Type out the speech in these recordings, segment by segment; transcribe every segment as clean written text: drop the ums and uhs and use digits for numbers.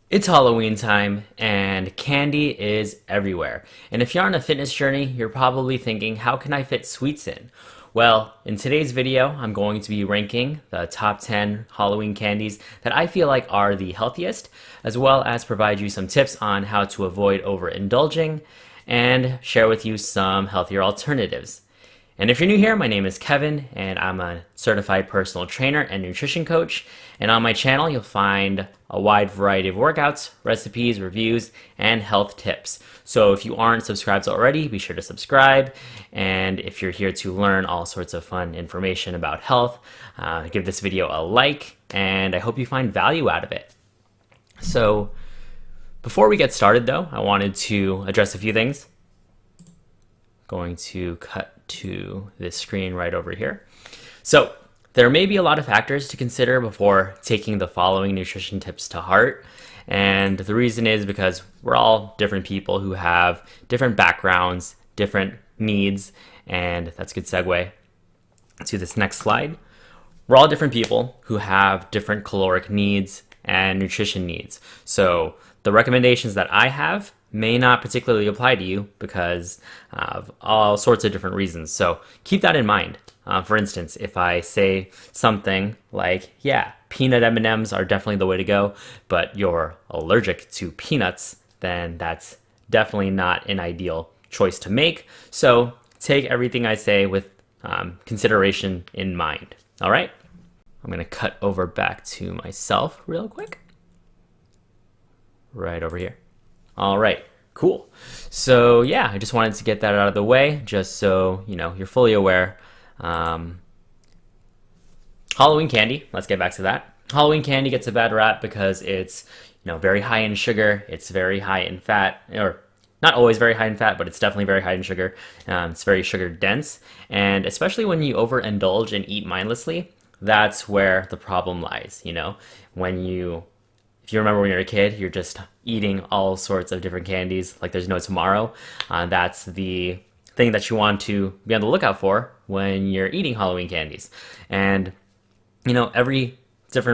It's Halloween time and candy is everywhere. And if you're on a fitness journey, you're probably thinking, how can I fit sweets in? Well, in today's video, I'm going to be ranking the top 10 Halloween candies that I feel like are the healthiest, as well as provide you some tips on how to avoid overindulging and share with you some healthier alternatives. And if you're new here, my name is Kevin, and I'm a certified personal trainer and nutrition coach. And on my channel, you'll find a wide variety of workouts, recipes, reviews, and health tips. So if you aren't subscribed already, be sure to subscribe. And if you're here to learn all sorts of fun information about health, give this video a like, and I hope you find value out of it. So before we get started, though, I wanted to address a few things. Going to cut to this screen right over here. So there may be a lot of factors to consider before taking the following nutrition tips to heart. And the reason is because we're all different people who have different backgrounds, different needs, and that's a good segue to this next slide. We're all different people who have different caloric needs and nutrition needs. So the recommendations that I have may not particularly apply to you because of all sorts of different reasons. So keep that in mind. For instance, if I say something like, yeah, peanut M&Ms are definitely the way to go, but you're allergic to peanuts, then that's definitely not an ideal choice to make. So take everything I say with consideration in mind. All right? I'm going to cut over back to myself real quick. Right over here. All right, cool. So yeah, I just wanted to get that out of the way, just so you're fully aware. Halloween candy. Let's get back to that. Halloween candy gets a bad rap because it's very high in sugar. It's very high in fat, or not always very high in fat, but it's definitely very high in sugar. It's very sugar dense, and especially when you overindulge and eat mindlessly, that's where the problem lies. If you remember when you were a kid, you're just eating all sorts of different candies like there's no tomorrow. That's the thing that you want to be on the lookout for when you're eating Halloween candies. And every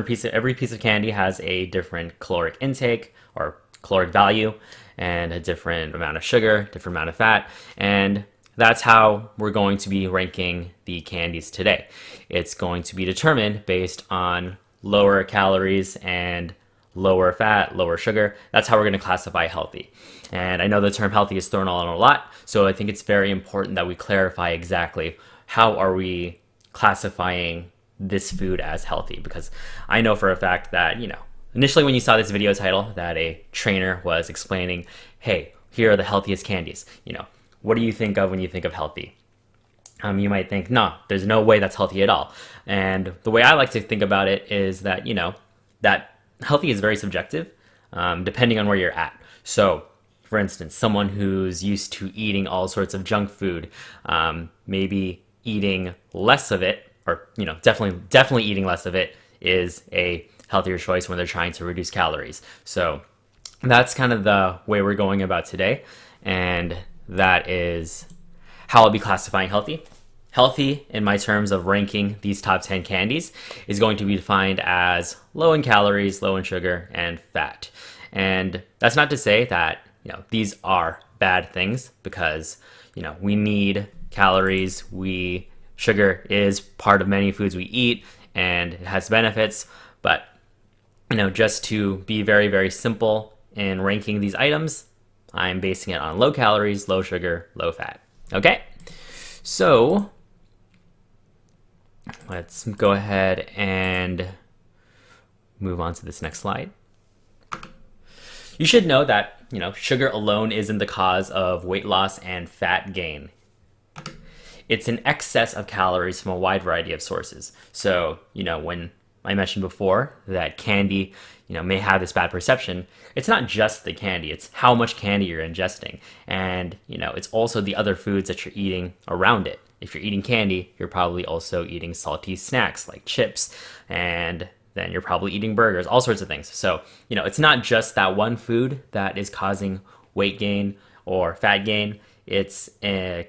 piece of candy has a different caloric intake or caloric value and a different amount of sugar, different amount of fat, and that's how we're going to be ranking the candies today. It's going to be determined based on lower calories and lower fat, lower sugar. That's how we're going to classify healthy. And I know the term healthy is thrown around a lot, so I think it's very important that we clarify exactly how are we classifying this food as healthy, because I know for a fact that, initially when you saw this video title that a trainer was explaining, hey, here are the healthiest candies, what do you think of when you think of healthy? You might think, no, there's no way that's healthy at all. And the way I like to think about it is that, that healthy is very subjective, depending on where you're at. So, for instance, someone who's used to eating all sorts of junk food, maybe eating less of it, or definitely eating less of it is a healthier choice when they're trying to reduce calories. So that's kind of the way we're going about today, and that is how I'll be classifying healthy. Healthy, in my terms of ranking these top 10 candies, is going to be defined as low in calories, low in sugar, and fat. And that's not to say that, these are bad things, because, we need calories. Sugar is part of many foods we eat, and it has benefits. But, just to be very, very simple in ranking these items, I'm basing it on low calories, low sugar, low fat. Okay? So let's go ahead and move on to this next slide. You should know that, sugar alone isn't the cause of weight loss and fat gain. It's an excess of calories from a wide variety of sources. So, when I mentioned before that candy, may have this bad perception, it's not just the candy, it's how much candy you're ingesting. And, it's also the other foods that you're eating around it. If you're eating candy, you're probably also eating salty snacks like chips, and then you're probably eating burgers, all sorts of things. So, it's not just that one food that is causing weight gain or fat gain. It's an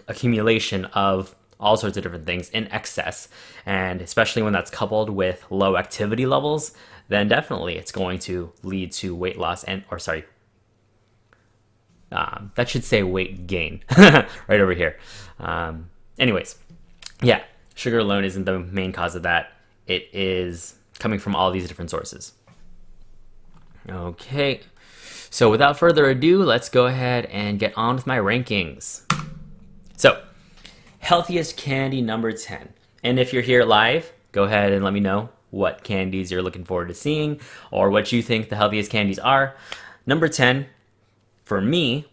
accumulation of all sorts of different things in excess. And especially when that's coupled with low activity levels, then definitely it's going to lead to weight loss that should say weight gain right over here. Anyways, yeah, sugar alone isn't the main cause of that. It is coming from all these different sources. Okay, so without further ado, let's go ahead and get on with my rankings. So, healthiest candy number 10. And if you're here live, go ahead and let me know what candies you're looking forward to seeing or what you think the healthiest candies are. Number 10 for me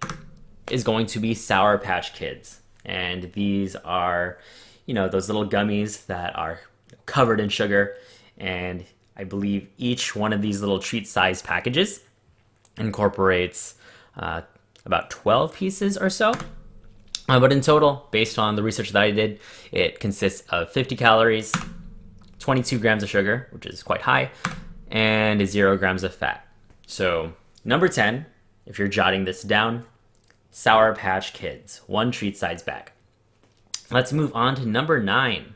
is going to be Sour Patch Kids. And these are, those little gummies that are covered in sugar. And I believe each one of these little treat-sized packages incorporates about 12 pieces or so. But in total, based on the research that I did, it consists of 50 calories, 22 grams of sugar, which is quite high, and 0 grams of fat. So number 10, if you're jotting this down, Sour Patch Kids, one treat size bag. Let's move on to number 9,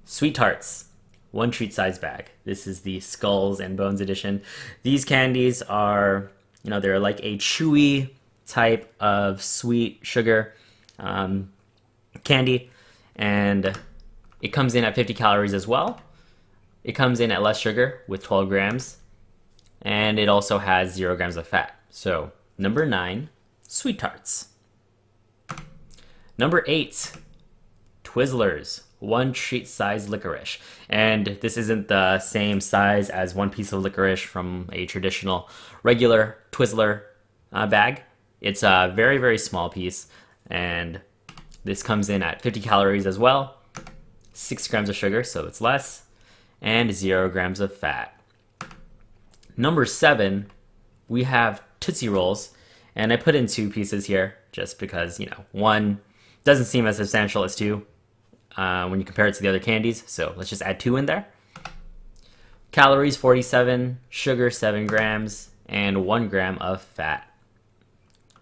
Sweet Tarts, one treat size bag. This is the Skulls and Bones edition. These candies are, they're like a chewy type of sweet sugar candy, and it comes in at 50 calories as well. It comes in at less sugar with 12 grams, and it also has 0 grams of fat. So number 9, Sweet Tarts. Number 8, Twizzlers, one treat size licorice. And this isn't the same size as one piece of licorice from a traditional regular Twizzler bag. It's a very, very small piece, and this comes in at 50 calories as well, 6 grams of sugar, so it's less, and 0 grams of fat. Number 7, we have Tootsie Rolls, and I put in 2 pieces here just because, one doesn't seem as substantial as 2 when you compare it to the other candies, so let's just add 2 in there. Calories 47, sugar 7 grams, and 1 gram of fat.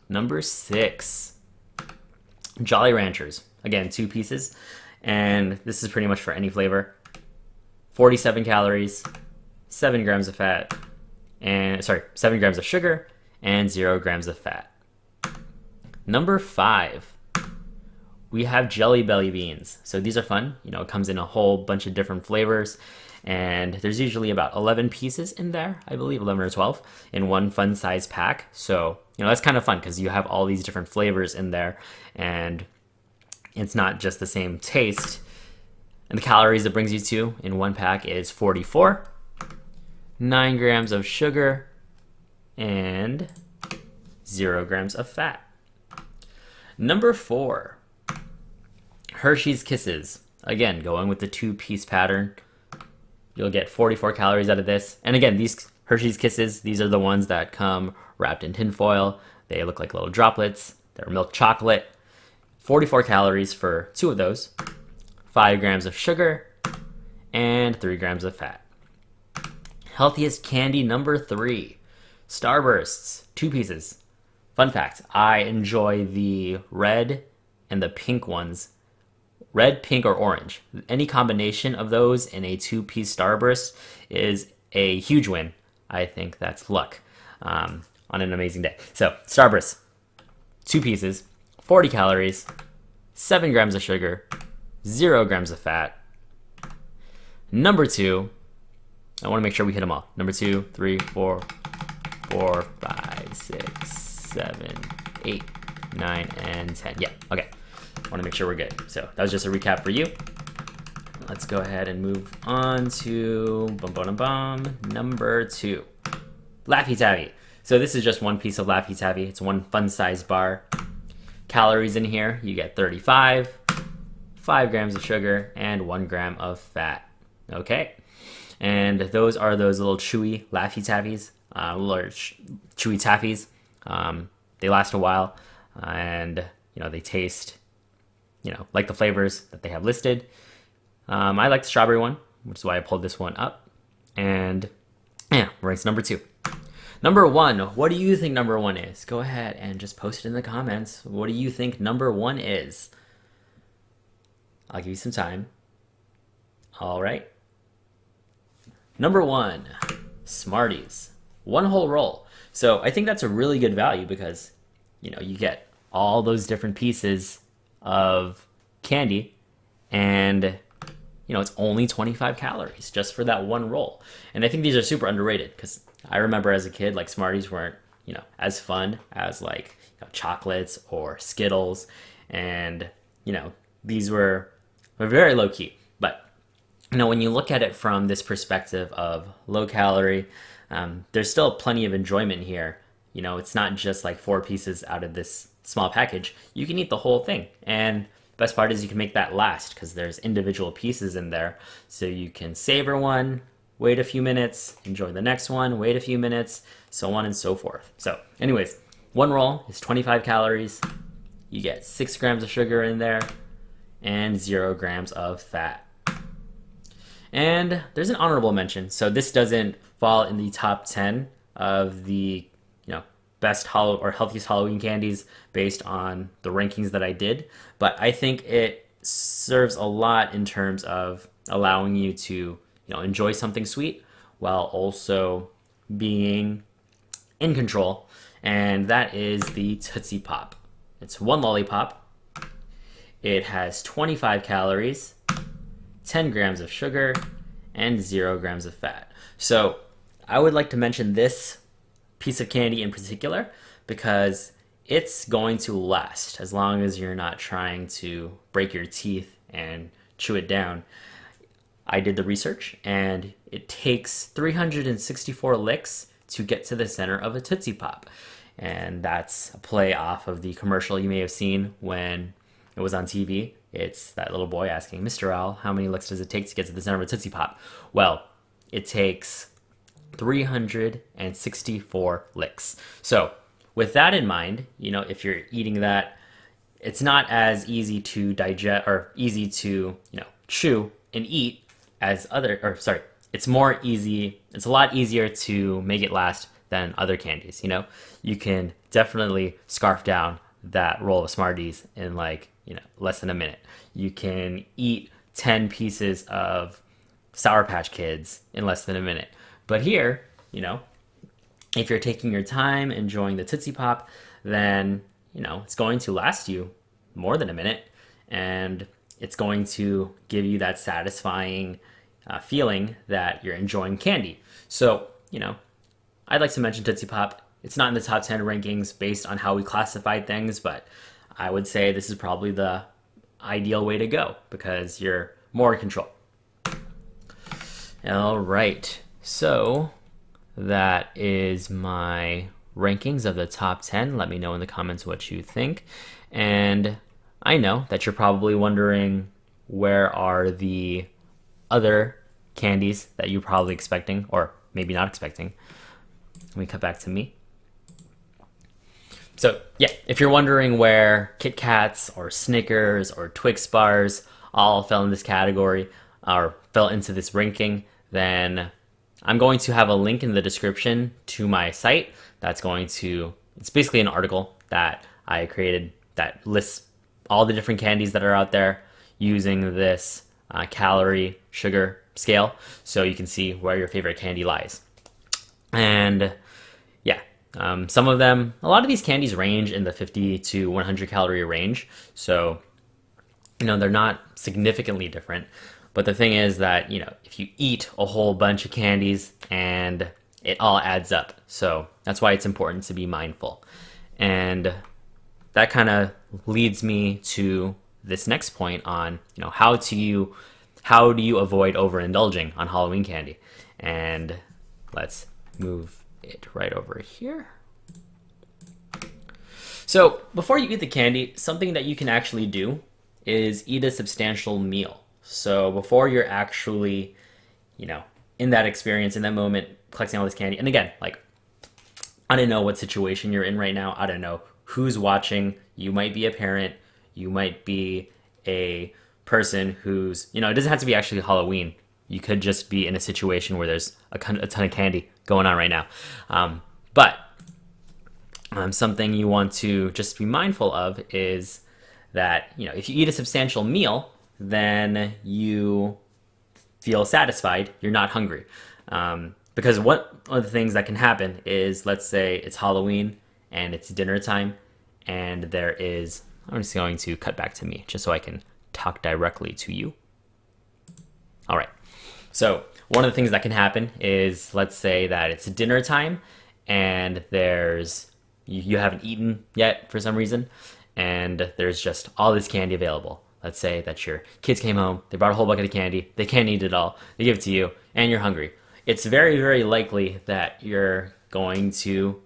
Number 6, Jolly Ranchers. Again, 2 pieces, and this is pretty much for any flavor. 47 calories, 7 grams of fat, 7 grams of sugar, and 0 grams of fat. Number 5, we have Jelly Belly Beans. So these are fun. It comes in a whole bunch of different flavors, and there's usually about 11 pieces in there, I believe 11 or 12, in one fun size pack. So, that's kind of fun because you have all these different flavors in there, and it's not just the same taste. And the calories it brings you to in one pack is 44, 9 grams of sugar, and 0 grams of fat. Number 4, Hershey's Kisses. Again, going with the 2-piece pattern. You'll get 44 calories out of this. And again, these Hershey's Kisses, these are the ones that come wrapped in tin foil. They look like little droplets. They're milk chocolate. 44 calories for 2 of those. 5 grams of sugar and 3 grams of fat. Healthiest candy number 3, Starbursts, 2 pieces. Fun fact, I enjoy the red and the pink ones. Red, pink, or orange. Any combination of those in a 2-piece Starburst is a huge win. I think that's luck on an amazing day. So, Starburst, 2 pieces, 40 calories, 7 grams of sugar, 0 grams of fat. Number 2, I want to make sure we hit them all. Number 2, 3, 4, 5, 6, 7, 8, 9, and 10. Yeah, okay. I want to make sure we're good. So that was just a recap for you. Let's go ahead and move on to number 2, Laffy Taffy. So this is just one piece of Laffy Taffy. It's one fun-sized bar. Calories in here, you get 35, 5 grams of sugar, and 1 gram of fat. Okay. And those are those little chewy Laffy Taffies, little chewy taffies. They last a while, and they taste like the flavors that they have listed. I like the strawberry one, which is why I pulled this one up. And yeah, ranks number 2. Number 1, what do you think number 1 is? Go ahead and just post it in the comments. What do you think number 1 is? I'll give you some time. All right. Number one, Smarties. One whole roll. So I think that's a really good value because, you get all those different pieces of candy and, it's only 25 calories just for that one roll. And I think these are super underrated because I remember as a kid, like Smarties weren't, as fun as like chocolates or Skittles. And, these were very low key. But when you look at it from this perspective of low calorie, there's still plenty of enjoyment here. It's not just like 4 pieces out of this small package. You can eat the whole thing. And best part is you can make that last because there's individual pieces in there. So you can savor one, wait a few minutes, enjoy the next one, wait a few minutes, so on and so forth. So anyways, one roll is 25 calories. You get 6 grams of sugar in there and 0 grams of fat. And there's an honorable mention. So this doesn't fall in the top 10 of the best or healthiest Halloween candies based on the rankings that I did, but I think it serves a lot in terms of allowing you to enjoy something sweet while also being in control, and that is the Tootsie Pop. It's one lollipop. It has 25 calories, 10 grams of sugar, and 0 grams of fat. So I would like to mention this piece of candy in particular because it's going to last as long as you're not trying to break your teeth and chew it down. I did the research and it takes 364 licks to get to the center of a Tootsie Pop. And that's a play off of the commercial you may have seen when it was on TV. It's that little boy asking, Mr. Owl, how many licks does it take to get to the center of a Tootsie Pop? Well, it takes 364 licks. So with that in mind, if you're eating that, it's not as easy to digest or easy to, chew and eat as it's a lot easier to make it last than other candies. You can definitely scarf down that roll of Smarties in less than a minute. You can eat 10 pieces of Sour Patch Kids in less than a minute. But here, if you're taking your time enjoying the Tootsie Pop, then, it's going to last you more than a minute, and it's going to give you that satisfying feeling that you're enjoying candy. So, I'd like to mention Tootsie Pop. It's not in the top 10 rankings based on how we classified things, but I would say this is probably the ideal way to go because you're more in control. All right. So that is my rankings of the top 10. Let me know in the comments what you think. And I know that you're probably wondering where are the other candies that you're probably expecting or maybe not expecting. Let me cut back to me. So yeah, if you're wondering where Kit Kats or Snickers or Twix bars all fell in this category or fell into this ranking, then I'm going to have a link in the description to my site it's basically an article that I created that lists all the different candies that are out there using this calorie sugar scale so you can see where your favorite candy lies. And yeah, a lot of these candies range in the 50 to 100 calorie range. So, they're not significantly different. But the thing is that, if you eat a whole bunch of candies and it all adds up. So that's why it's important to be mindful. And that kind of leads me to this next point on, how do you avoid overindulging on Halloween candy? And let's move it right over here. So before you eat the candy, something that you can actually do is eat a substantial meal. So before you're actually, in that experience, in that moment, collecting all this candy, and again, I don't know what situation you're in right now. I don't know who's watching. You might be a parent. You might be a person who's, it doesn't have to be actually Halloween. You could just be in a situation where there's a ton of candy going on right now. But something you want to just be mindful of is that, if you eat a substantial meal, then you feel satisfied, you're not hungry. Because one of the things that can happen is, let's say it's Halloween and it's dinner time, and there is, I'm just going to cut back to me just so I can talk directly to you. All right. So one of the things that can happen is, let's say that it's dinner time and you haven't eaten yet for some reason, and there's just all this candy available. Let's say that your kids came home, they brought a whole bucket of candy, they can't eat it all, they give it to you, and you're hungry. It's very, very likely that you're going to,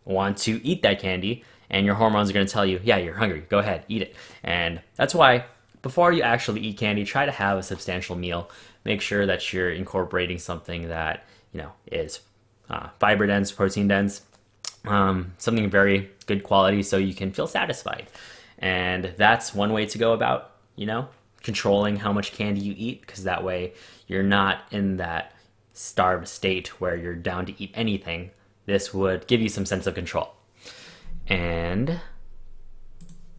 want to eat that candy, and your hormones are going to tell you, yeah, you're hungry, go ahead, eat it. And that's why before you actually eat candy, try to have a substantial meal. Make sure that you're incorporating something that, is fiber dense, protein dense, something very good quality so you can feel satisfied. And that's one way to go about, controlling how much candy you eat, because that way you're not in that starved state where you're down to eat anything. This would give you some sense of control. And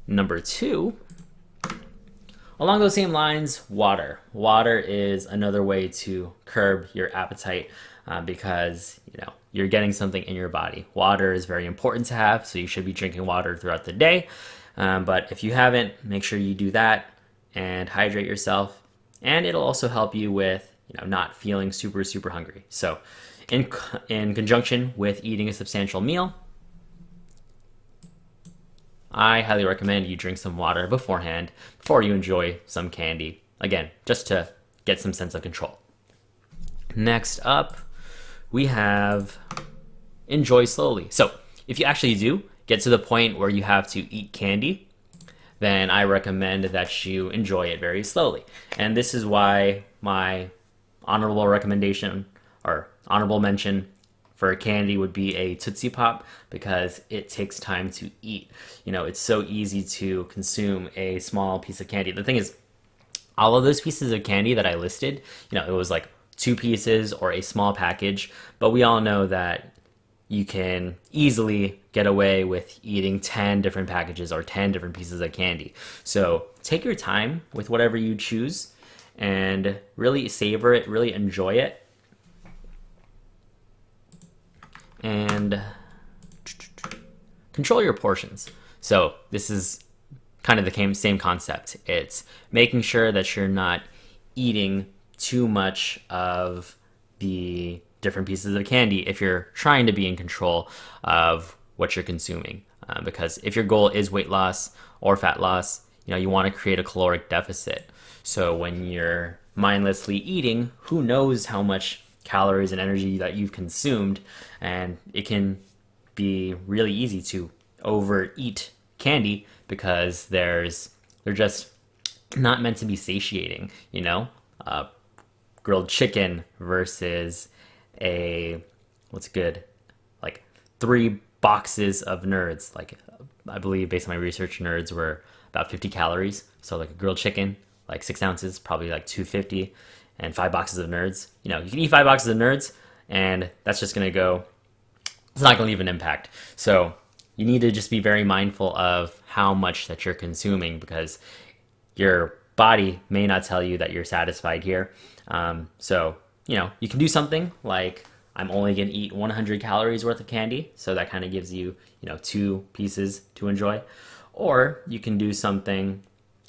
number 2, along those same lines, water. Water is another way to curb your appetite because, you're getting something in your body. Water is very important to have, so you should be drinking water throughout the day. But if you haven't, make sure you do that and hydrate yourself. And it'll also help you with, not feeling super, super hungry. So in conjunction with eating a substantial meal, I highly recommend you drink some water beforehand, before you enjoy some candy. Again, just to get some sense of control. Next up, we have enjoy slowly. So if you actually do get to the point where you have to eat candy, then I recommend that you enjoy it very slowly. And this is why my honorable recommendation or honorable mention for candy would be a Tootsie Pop, because it takes time to eat. It's so easy to consume a small piece of candy. The thing is, all of those pieces of candy that I listed, it was like 2 pieces or a small package, but we all know that you can easily get away with eating 10 different packages or 10 different pieces of candy. So take your time with whatever you choose and really savor it, really enjoy it. And control your portions. So this is kind of the same concept. It's making sure that you're not eating too much of the different pieces of candy if you're trying to be in control of what you're consuming. Because if your goal is weight loss or fat loss, you want to create a caloric deficit. So when you're mindlessly eating, who knows how much calories and energy that you've consumed, and it can be really easy to overeat candy because they're just not meant to be satiating. Grilled chicken versus what's good, like 3 boxes of Nerds. Like, I believe based on my research, Nerds were about 50 calories. So like a grilled chicken, like 6 ounces, probably like 250, and 5 boxes of Nerds. You can eat 5 boxes of Nerds, and that's just going to go, it's not going to leave an impact. So you need to just be very mindful of how much that you're consuming, because your body may not tell you that you're satisfied here. So, you can do something like, I'm only going to eat 100 calories worth of candy. So that kind of gives you, 2 pieces to enjoy. Or you can do something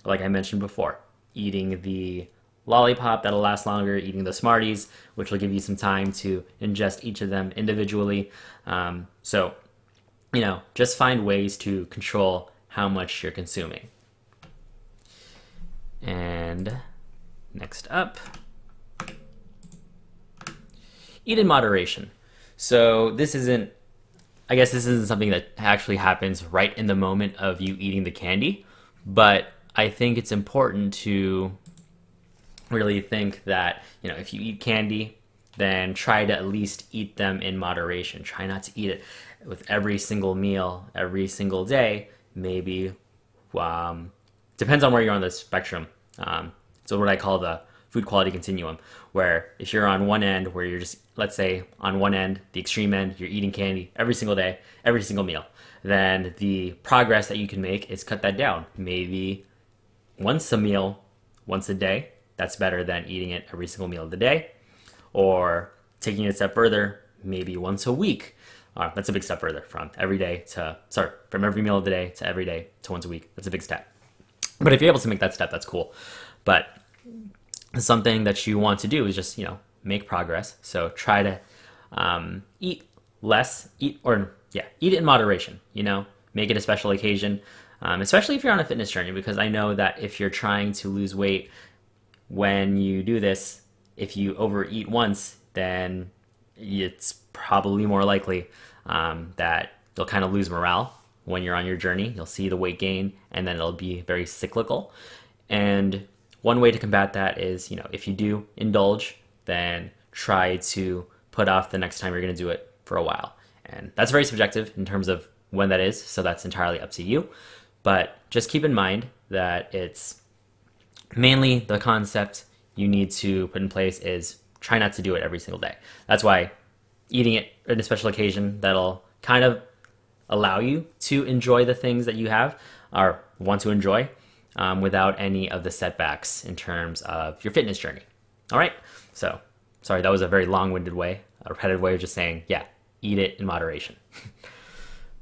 like I mentioned before, eating the lollipop that'll last longer, eating the Smarties, which will give you some time to ingest each of them individually. So, just find ways to control how much you're consuming. And next up, eat in moderation. So this isn't something that actually happens right in the moment of you eating the candy, but I think it's important to really think that, if you eat candy, then try to at least eat them in moderation. Try not to eat it with every single meal, every single day. Maybe, depends on where you're on the spectrum. So what I call the food quality continuum, where if you're on one end, where you're just, let's say on one end, the extreme end, you're eating candy every single day, every single meal, then the progress that you can make is cut that down. Maybe once a meal, once a day. That's better than eating it every single meal of the day. Or taking it a step further, maybe once a week. That's a big step further from from every meal of the day to every day to once a week. That's a big step. But if you're able to make that step, that's cool. But something that you want to do is just, make progress. So try to eat less, eat it in moderation, make it a special occasion, especially if you're on a fitness journey, because I know that if you're trying to lose weight, when you do this, if you overeat once, then it's probably more likely that you'll kind of lose morale when you're on your journey. You'll see the weight gain, and then it'll be very cyclical. And one way to combat that is, if you do indulge, then try to put off the next time you're going to do it for a while. And that's very subjective in terms of when that is, so that's entirely up to you. But just keep in mind that it's mainly the concept you need to put in place is try not to do it every single day. That's why eating it in a special occasion, that'll kind of allow you to enjoy the things that you have or want to enjoy without any of the setbacks in terms of your fitness journey. All right, so sorry, that was a very long-winded way, a repetitive way of just saying, eat it in moderation.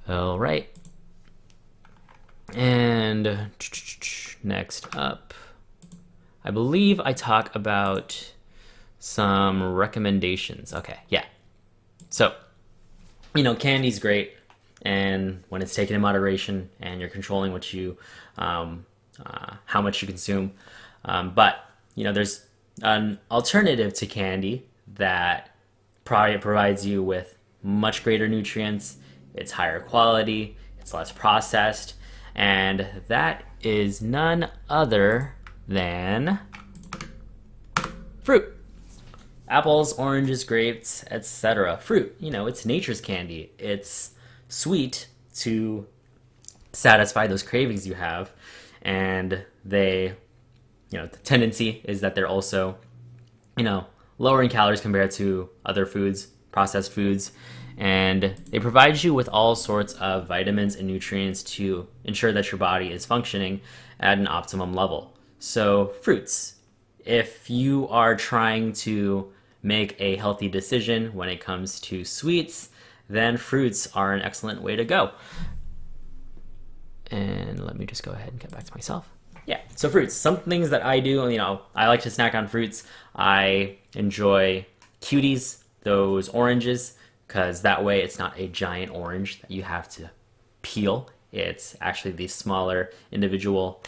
All right, and next up, I believe I talk about some recommendations. Okay, so candy's great, and when it's taken in moderation and you're controlling what you how much you consume, but there's an alternative to candy that probably provides you with much greater nutrients, it's higher quality, it's less processed, and that is none other than fruit. Apples, oranges, grapes, etc. Fruit, it's nature's candy. It's sweet to satisfy those cravings you have, and the tendency is that they're also, lower in calories compared to other foods, processed foods, and they provide you with all sorts of vitamins and nutrients to ensure that your body is functioning at an optimum level. So fruits, if you are trying to make a healthy decision when it comes to sweets, then fruits are an excellent way to go. And let me just go ahead and get back to myself. So fruits, some things that I do, I like to snack on fruits. I enjoy cuties, those oranges, because that way it's not a giant orange that you have to peel. It's actually these smaller individual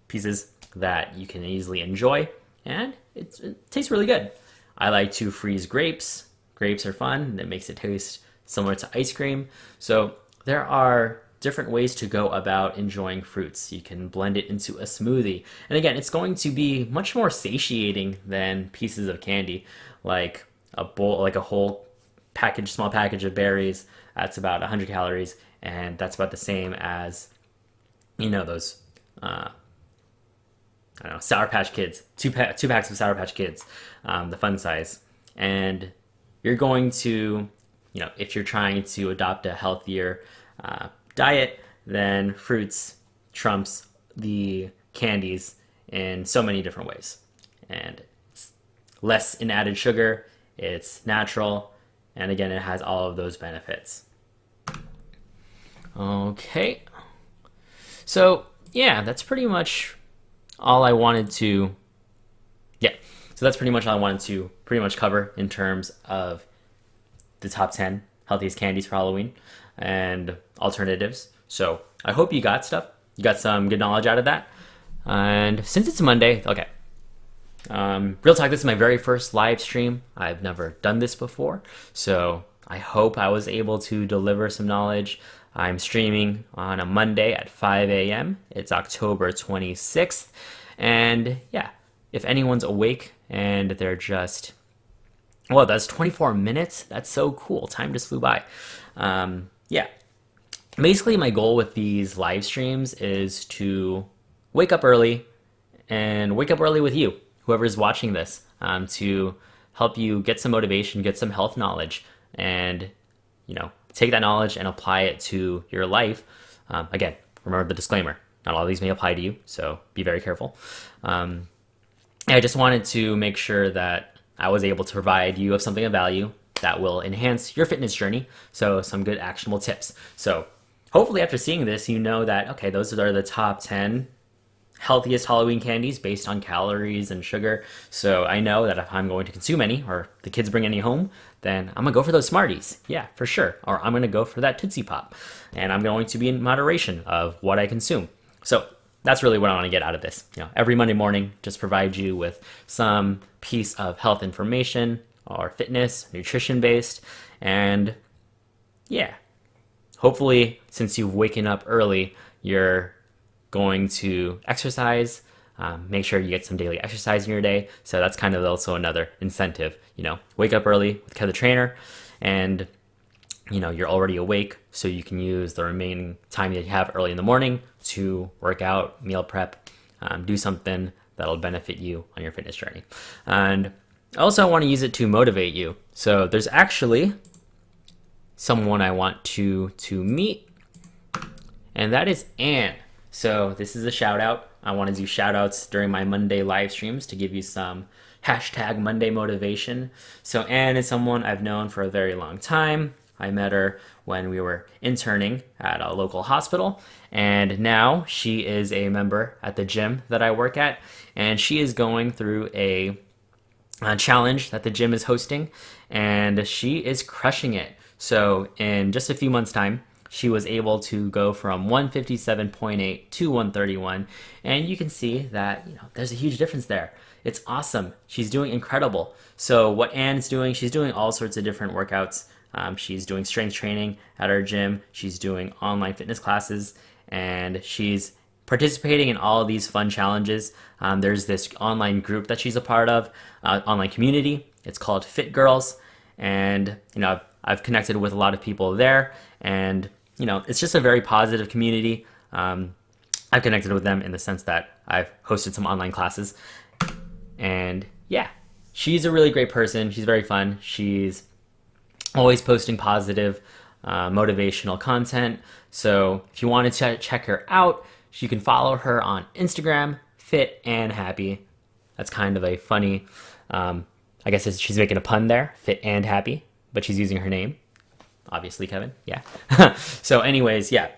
pieces that you can easily enjoy, and it tastes really good. I like to freeze grapes. Grapes are fun. It makes it taste similar to ice cream. So there are different ways to go about enjoying fruits. You can blend it into a smoothie. And again, it's going to be much more satiating than pieces of candy, like a bowl, like a whole package, small package of berries. That's about 100 calories, and that's about the same as, those, Sour Patch Kids, two packs of Sour Patch Kids, the fun size. And you're going to, if you're trying to adopt a healthier diet, then fruits trumps the candies in so many different ways. And it's less in added sugar, it's natural, and again, it has all of those benefits. Okay. So, that's pretty much all I wanted to, so that's pretty much all I wanted to cover in terms of the top 10 healthiest candies for Halloween and alternatives. So I hope you got stuff. You got some good knowledge out of that. And since it's Monday, okay. Real talk, this is my very first live stream. I've never done this before. So I hope I was able to deliver some knowledge. I'm streaming on a Monday at 5 a.m. It's October 26th. And if anyone's awake and they're just, that's 24 minutes. That's so cool. Time just flew by. Basically my goal with these live streams is to wake up early and wake up early with you, whoever's watching this, to help you get some motivation, get some health knowledge, and, take that knowledge and apply it to your life. Again, remember the disclaimer. Not all of these may apply to you, so be very careful. I just wanted to make sure that I was able to provide you of something of value that will enhance your fitness journey. So some good actionable tips. So hopefully after seeing this, you know that, okay, those are the top 10 healthiest Halloween candies based on calories and sugar. So I know that if I'm going to consume any, or the kids bring any home, then I'm gonna go for those Smarties. Yeah, for sure. Or I'm gonna go for that Tootsie Pop. And I'm going to be in moderation of what I consume. So that's really what I want to get out of this. Every Monday morning, just provide you with some piece of health information or fitness, nutrition based. And yeah, hopefully since you've waken up early, you're going to exercise. Make sure you get some daily exercise in your day. So that's kind of also another incentive. Wake up early with KevTheTrainer, and you're already awake, so you can use the remaining time that you have early in the morning to work out, meal prep, do something that'll benefit you on your fitness journey. And also I want to use it to motivate you. So there's actually someone I want to meet, and that is Anne. So this is a shout out. I want to do shout outs during my Monday live streams to give you some hashtag Monday motivation. So Anne is someone I've known for a very long time. I met her when we were interning at a local hospital, and now she is a member at the gym that I work at, and she is going through a challenge that the gym is hosting, and she is crushing it. So in just a few months' time, she was able to go from 157.8 to 131, and you can see that there's a huge difference there. It's awesome. She's doing incredible. So what Anne's doing, she's doing all sorts of different workouts. She's doing strength training at our gym. She's doing online fitness classes, and she's participating in all of these fun challenges. There's this online group that she's a part of, online community. It's called Fit Girls, and I've connected with a lot of people there, and it's just a very positive community. I've connected with them in the sense that I've hosted some online classes, and yeah, she's a really great person. She's very fun. She's always posting positive, motivational content. So if you want to check her out, you can follow her on Instagram, Fit and Happy. That's kind of a funny, I guess she's making a pun there, Fit and Happy, but she's using her name. Obviously, Kevin, yeah. So anyways, yeah.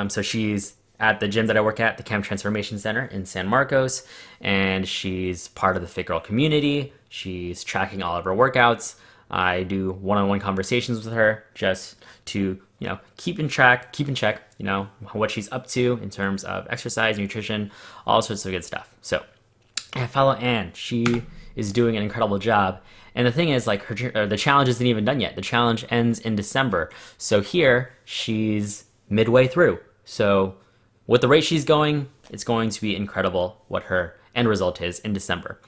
So she's at the gym that I work at, the Camp Transformation Center in San Marcos, and she's part of the Fit Girl community. She's tracking all of her workouts. I do one-on-one conversations with her just to, keep in check, what she's up to in terms of exercise, nutrition, all sorts of good stuff. So I follow Anne. She is doing an incredible job. And the thing is, the challenge isn't even done yet. The challenge ends in December. So here, she's midway through. So with the rate she's going, it's going to be incredible what her end result is in December.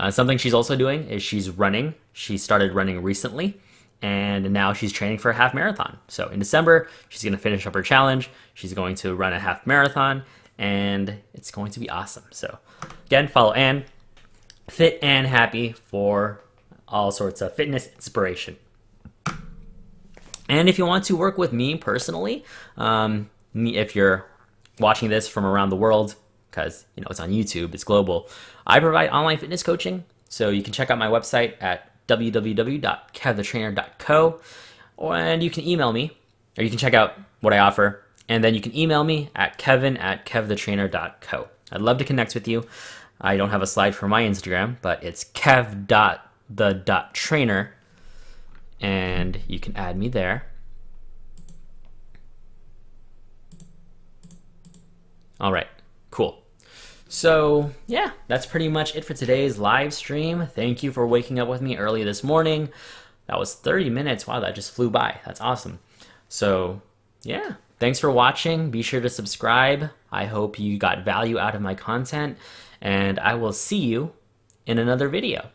Something she's also doing is she's running. She started running recently, and now she's training for a half marathon. So in December, she's going to finish up her challenge. She's going to run a half marathon, and it's going to be awesome. So again, follow Anne, Fit and Happy, for all sorts of fitness inspiration. And if you want to work with me personally, if you're watching this from around the world, because it's on YouTube, it's global, I provide online fitness coaching. So you can check out my website at www.kevthetrainer.co, and you can email me, or you can check out what I offer, and then you can email me at kevin@kevthetrainer.co. I'd love to connect with you. I don't have a slide for my Instagram, but it's kev.the.trainer, and you can add me there. All right, cool. So yeah, that's pretty much it for today's live stream. Thank you for waking up with me early this morning. That was 30 minutes. Wow, that just flew by. That's awesome. So yeah, thanks for watching. Be sure to subscribe. I hope you got value out of my content, and I will see you in another video.